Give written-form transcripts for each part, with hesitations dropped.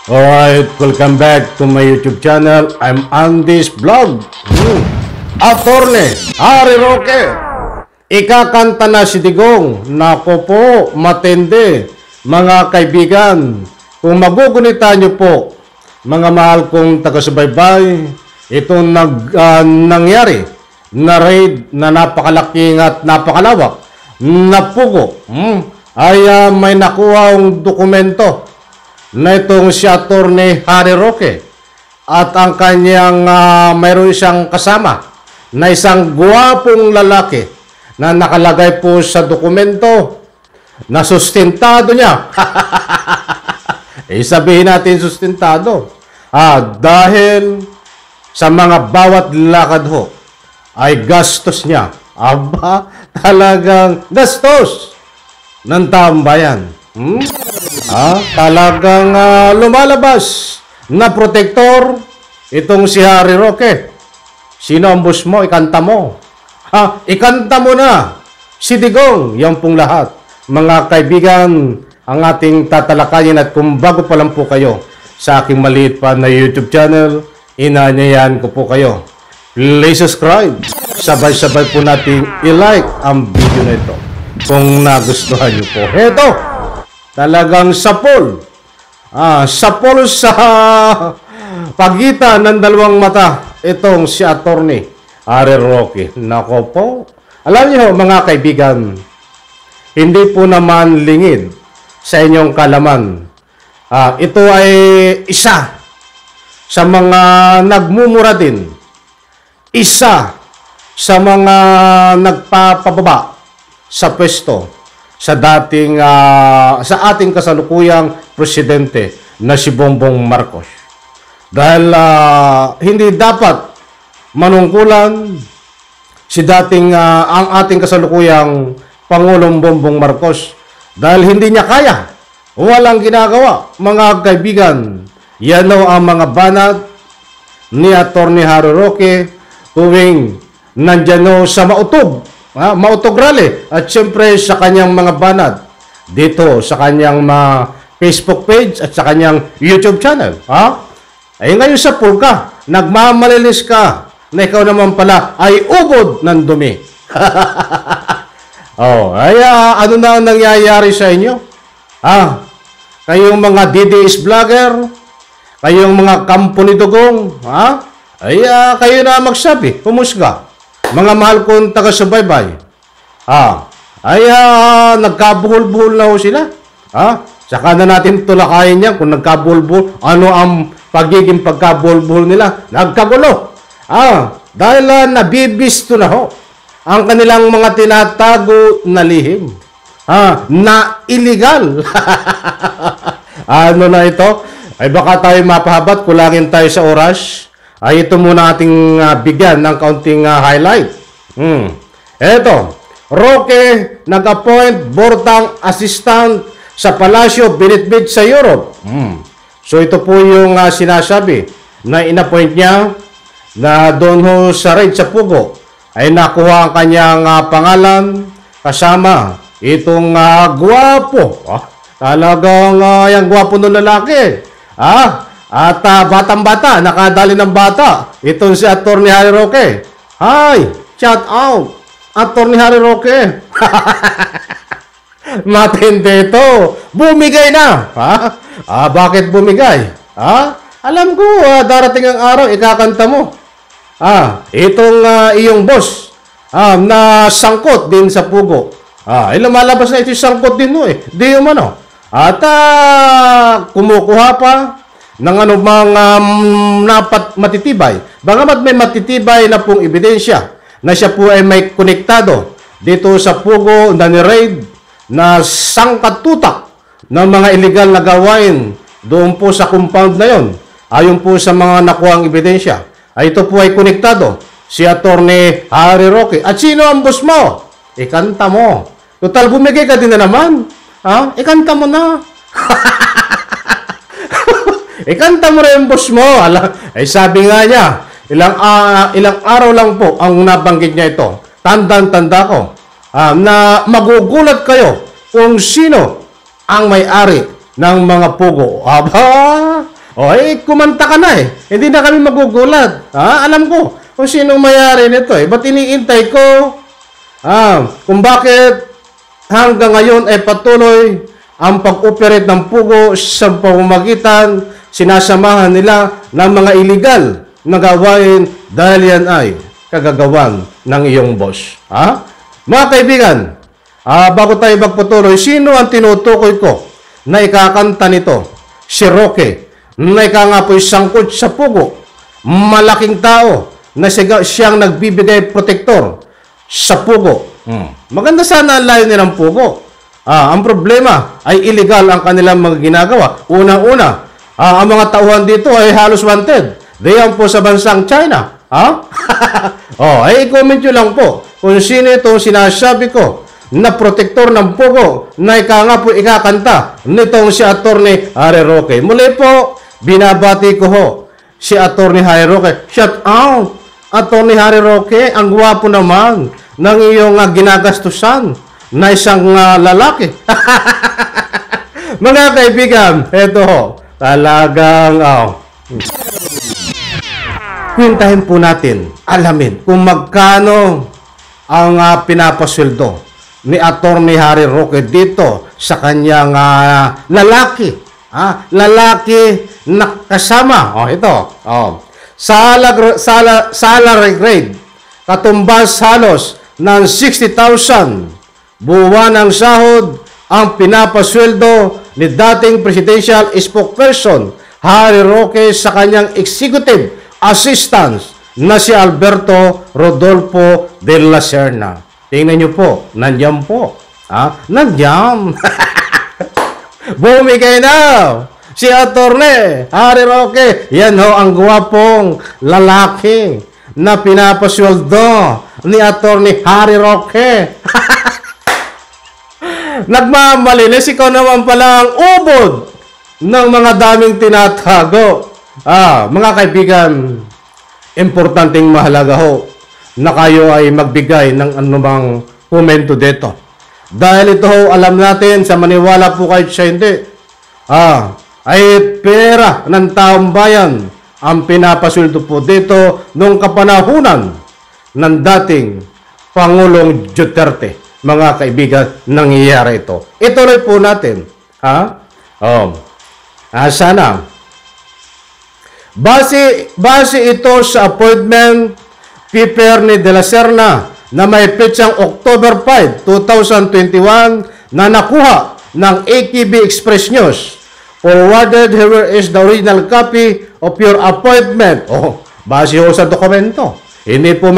Alright, welcome back to my YouTube channel. I'm Andy's Vlog. Attorney Harry Roque. Ikakanta na si Digong. Nako po, matindi. Mga kaibigan, kung magugunita nyo po, mga mahal kong taga-subaybay, itong nangyari na raid na napakalaking at napakalawak na pugo, ay may nakuha ang dokumento na itong si Attorney Harry Roque at ang kanyang mayroon siyang kasama na isang guwapong lalaki na nakalagay po sa dokumento na sustentado niya. Sabihin natin sustentado. Dahil sa mga bawat lakad ho ay gastos niya. Aba, talagang gastos ng taong bayan. Talagang lumalabas na protektor itong si Harry Roque. Sino ang boss mo? Ikanta mo. Ikanta mo na si Digong. Yan pong lahat. Mga kaibigan, ang ating tatalakayin at kung bago pa lang po kayo sa aking maliit pa na YouTube channel, inanyayahan ko po kayo. Please subscribe. Sabay-sabay po natin i-like ang video na ito kung nagustuhan niyo po. Ito, talagang sapol. Sapol sa pagitan ng dalawang mata. Itong si Attorney Harry Roque. Nako po. Alam niyo mga kaibigan, hindi po naman lingid sa inyong kalaman. Ito ay isa sa mga nagmumura din. Isa sa mga nagpapababa sa pwesto sa dating sa ating kasalukuyang presidente na si Bongbong Marcos. Dahil hindi dapat manungkulan si dating ang ating kasalukuyang Pangulong Bongbong Marcos dahil hindi niya kaya, walang ginagawa. Mga kaibigan, yan ang mga banat ni Attorney Harry Roque tuwing nandyan sa Mautog Rally at siyempre sa kanyang mga banat dito sa kanyang Facebook page at sa kanyang YouTube channel. Ay ngayon sa pulka, nagmamalinis ka na ikaw naman pala ay ubod ng dumi. Ano na ang nangyayari sa inyo? Kayong mga DDS vlogger, kayong mga kampo ni Digong, kayo na magsabi, humusga. Mga mahal kong taga-subaybay, nagkabuhol-buhol na ho sila. Saka na natin tulakayin yan kung nagkabuhol-buhol, ano ang pagiging pagkabuhol-buhol nila. Nagkagulo. Dahil nabibisto na ho ang kanilang mga tinatago na lihim. Na illegal. Ano na ito? Ay baka tayo mapahabat, kulangin tayo sa oras. Ito muna ating bigyan ng kaunting highlight. Eto, Roque nag-appoint Bortang assistant sa Palasyo Binitbit sa Europe. So ito po yung sinasabi na in-appoint niya na doon ho sa raid sa Pugo ay nakuha ang kanyang pangalan kasama itong guwapo. Talagang yung guwapo ng lalaki. At batang-bata, nakadali ng bata. Itong si Attorney Harry Roque. Hi, shout out, Attorney Harry Roque. Matindi ito. Bumigay na. Bakit bumigay? Alam ko, darating ang araw, ikakanta mo. Itong iyong boss na sangkot din sa Pugo. Lumalabas na ito sangkot din mo Di yung ano. At kumukuha pa ng anumang matitibay. Bagamat may matitibay na pong ebidensya na siya po ay may konektado dito sa Pugo na ni-raid na sangkatutak ng mga illegal na gawain doon po sa compound na yon. Ayon po sa mga nakuhang ebidensya, ito po ay konektado si Attorney Harry Roque. At sino ang boss mo? Ikanta mo. Total, bumigay ka din na naman. Ikanta mo na. Ikanta mo rin boss mo. Sabi nga niya, ilang araw lang po ang nabanggit niya ito. Tandang-tanda ko na magugulat kayo kung sino ang may-ari ng mga pugo. Aba, Kumanta ka na eh. Hindi na kami magugulat. Alam ko kung sino mayari nito eh. Ba't iniintay ko? Kung bakit hanggang ngayon ay patuloy ang pag-operate ng pugo sa pamamagitan, sinasamahan nila ng mga illegal na gawain dahil yan ay kagagawan ng iyong boss. Mga kaibigan, bago tayo magpatuloy, sino ang tinutukoy ko na ikakanta nito? Si Roque, na ika nga po'y sangkot sa pugo. Malaking tao na siyang nagbibigay protektor sa pugo. Maganda sana ang layo nilang pugo. Ang problema ay illegal ang kanilang mga ginagawa. Unang-una, ang mga tauhan dito ay halos wanted. Diyan po sa bansang China. I-comment nyo lang po kung sino itong sinasabi ko na protektor ng pugo na ika nga po ikakanta nitong si Atty. Harry Roque. Muli po, binabati ko ho si Atty. Harry Roque. Shout out, Atty. Harry Roque. Ang gwapo naman ng iyong ginagastusan na isang lalaki. Mga kaibigan, eto ho, talagang kwentahin po natin, alamin kung magkano ang pinapasweldo ni Atty. Harry Roque dito sa kanyang lalaki. Lalaki na kasama. Ito. Salary grade. Katumbas halos ng 60,000 buwan ng sahod ang pinapasweldo ni dating presidential spokesperson Harry Roque sa kanyang executive assistant na si Alberto Rodolfo de la Serna. Tingnan nyo po, nandiyan po. Nandiyan. Bumigay na si Atty. Harry Roque. Yan ho ang guwapong lalaki na pinapasweldo ni Atty. Harry Roque. Nagmamalinis, ikaw naman pala ang ubod ng mga daming tinatago. Mga kaibigan, importanteng mahalaga ho na kayo ay magbigay ng anumang komento dito. Dahil ito ho, alam natin, sa maniwala po kayo siya hindi, ay pera ng taong bayan ang pinapasweldo po dito nung kapanahunan ng dating Pangulong Duterte. Mga kaibigan, nangyayari ito. Ituloy po natin. Sana. Base ito sa appointment paper ni De La Serna na may petsang October 5, 2021 na nakuha ng AKB Express News. Forwarded here is the original copy of your appointment. Base ho sa dokumento. Hindi po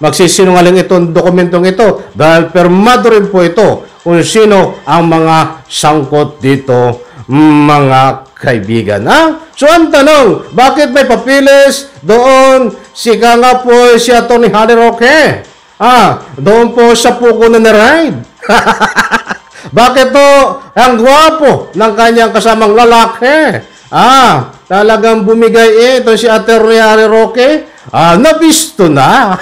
magsisinungaling itong dokumentong ito dahil permado rin po ito kung sino ang mga sangkot dito, mga kaibigan. So ang tanong, bakit may papilis doon si Atty. Harry Roque? Doon po sa puko na na-ride. Bakit to ang gwapo ng kanyang kasamang lalaki? Talagang bumigay ito si Atty. Harry Roque. Nabisto na.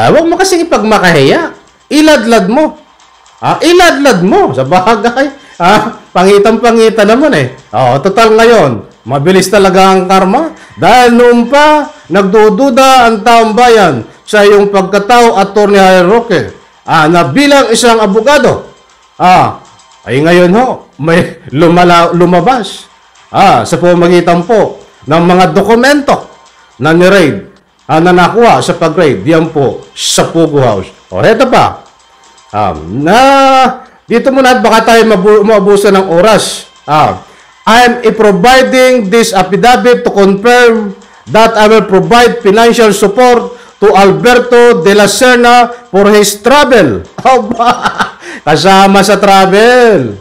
Huwag mo kasing ipagmakahiya. Iladlad mo. Iladlad mo sa bagay. Pangitan-pangitan naman eh. Total ngayon, mabilis talaga ang karma. Dahil noon pa, nagdududa ang taong bayan sa iyong pagkatao, Atty. Harry Roque, na bilang isang abogado. Ay ngayon ho, may lumabas sa pamagitan po ng mga dokumento na ni-raid, na nakuha sa pag-raid, diyan po sa Pugo House. Eto pa. Dito muna baka tayo maabuso ng oras. I am providing this affidavit to confirm that I will provide financial support to Alberto de la Serna for his travel. Kasama sa travel.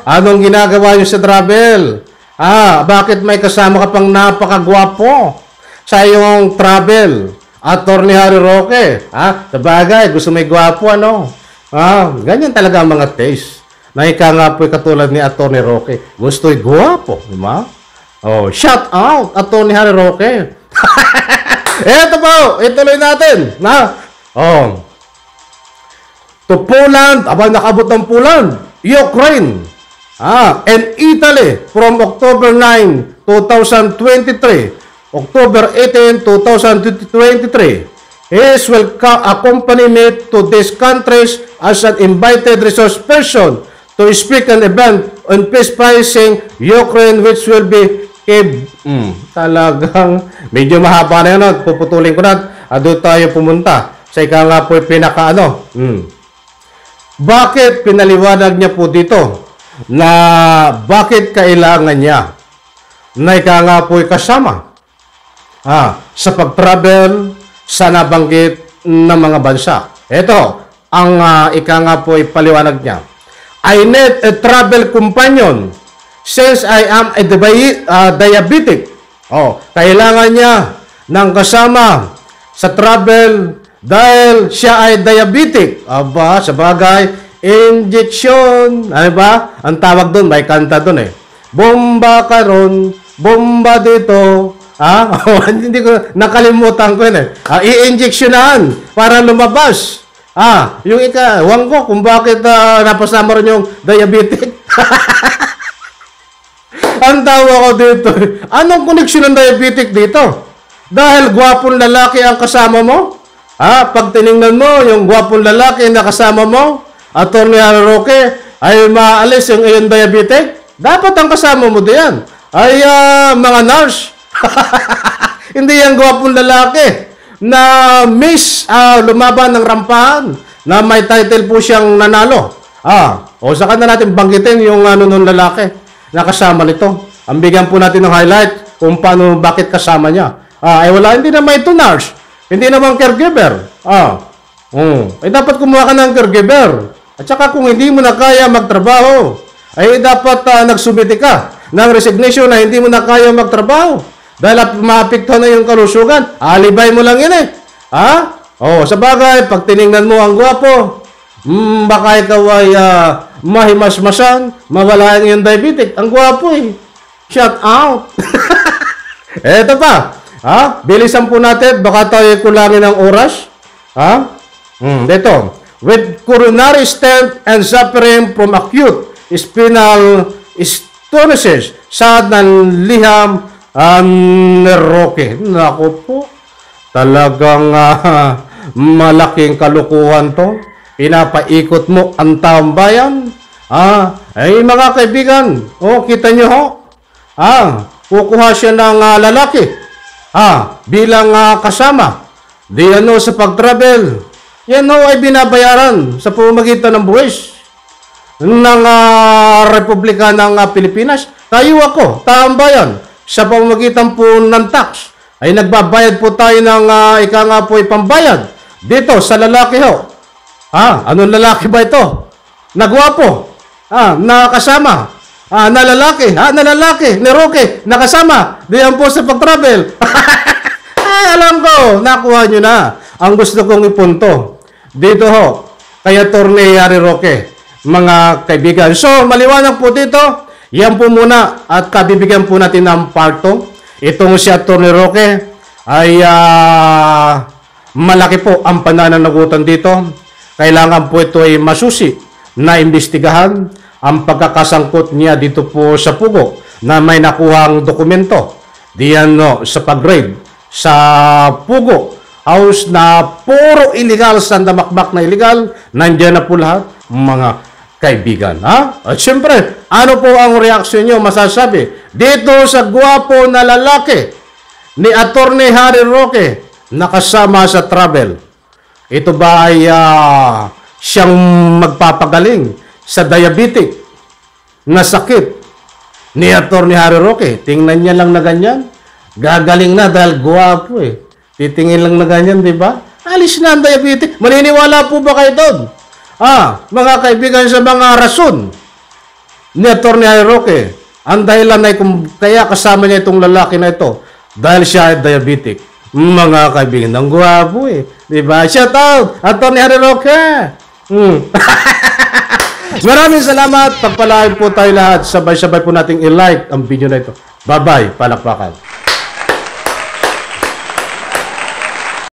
Anong ginagawa niyo sa travel? Bakit may kasama ka pang napakagwapo sa iyong travel? Atty. Harry Roque. Sa bagay, gusto may gwapo, ano? Ganyan talaga ang mga taste. Na ika nga po katulad ni Atty. Roque. Gusto'y gwapo, di ba? Shout out, Atty. Harry Roque. Eto po, ituloy natin. To Poland, nakabot ng Poland, Ukraine. And Italy from October 9, 2023, October 18, 2023. Is will accompany me to these countries as an invited resource person to speak an event on peace pricing Ukraine, which will be talagang medyo mahaba na yun. Puputulin ko na. Doon tayo pumunta. Sa ika nga po pinaka Bakit pinaliwanag niya po dito na bakit kailangan niya na ika nga po kasama sa pag-travel sa nabanggit ng mga bansa. Ito, ang ika nga po ipaliwanag niya. I need a travel companion since I am a diabetic. Kailangan niya ng kasama sa travel dahil siya ay diabetic. Aba, sa bagay, injection. Ano ba? Ang tawag doon, may kanta doon Bomba karon, bomba dito. Hindi ko, nakalimutan ko yun i-injectionan para lumabas. Yung wang ko kung bakit napasama rin yung diabetic. Ang tawa ko dito. Anong connection ng diabetic dito? Dahil gwapong lalaki ang kasama mo? Pag tinignan mo, yung gwapong lalaki na kasama mo, Attorney Roque, ay maalis yung iyong diabetic? Dapat ang kasama mo diyan ay mga nurse. Hindi yung gwapong lalaki na miss lumaban ng rampahan na may title po siyang nanalo. Saka na natin banggitin yung nung lalaki na kasama nito. Ang bigyan po natin ng highlight kung paano, bakit kasama niya. Wala, hindi naman ito nurse. Hindi naman caregiver. Dapat kumuha ka ng caregiver. At saka kung hindi mo na kaya magtrabaho, ay dapat nagsubiti ka ng resignation na hindi mo na kaya magtrabaho. Dahil maapektuhan na yung kalusugan. Alibay mo lang yun sa bagay, pag tinignan mo ang gwapo, baka ikaw ay mahimasmasan, mawala yung diabetic. Ang gwapo Shut out. Eto pa. Bilisan po natin, baka tayo kulangin ng oras. Dito. With coronary stent and suffering from acute spinal stenosis, sad ng liham Roque. Naku po, talagang malaking kalukuhan to. Pinapaikot mo ang taong bayan. Mga kaibigan, kita nyo ho. Kukuha siya ng lalaki bilang kasama. Sa pag-travel. Yan ay binabayaran sa pamamagitan ng buwis ng Republika ng Pilipinas. Tayo ako, taong bayan, sa pamamagitan po ng tax, ay nagbabayad po tayo ng ika nga po pambayad dito sa lalaki ho. Anong lalaki ba ito? Nagwapo, nakasama, na lalaki, ni Roque, nakasama, diyan po sa pag-travel. Alam ko, nakuha nyo na. Ang gusto kong ipunto dito ho, kay Attorney Roque, mga kaibigan. So, maliwanag po dito, yan po muna at kabibigyan po natin ng part 2. Itong si Attorney Roque ay malaki po ang pananagutan dito. Kailangan po ito ay masusi na imbestigahan ang pagkakasangkot niya dito po sa Pugo na may nakuhang dokumento diyan sa pag-raid sa Pugo House na puro illegal, sandamakbak na illegal. Nandiyan na po lahat, mga kaibigan. At syempre, ano po ang reaksyon nyo masasabi dito sa gwapo na lalaki ni Attorney Harry Roque nakasama sa travel? Ito ba ay siyang magpapagaling sa diabetic na sakit ni Attorney Harry Roque? Tingnan niya lang na ganyan. Gagaling na dahil gwapo Titingin lang na ganyan, di ba? Alis na ang diabetic. Maniniwala po ba kayo doon? Mga kaibigan, sa mga rason ni Attorney Harry Roque, ang dahilan ay kung kaya kasama niya itong lalaki na ito dahil siya ay diabetic. Mga kaibigan, ang gwapo di ba? Shout out, Attorney Harry Roque. Maraming salamat. Pagpalain po tayo lahat. Sabay-sabay po nating i-like ang video na ito. Bye-bye. Palakpakan.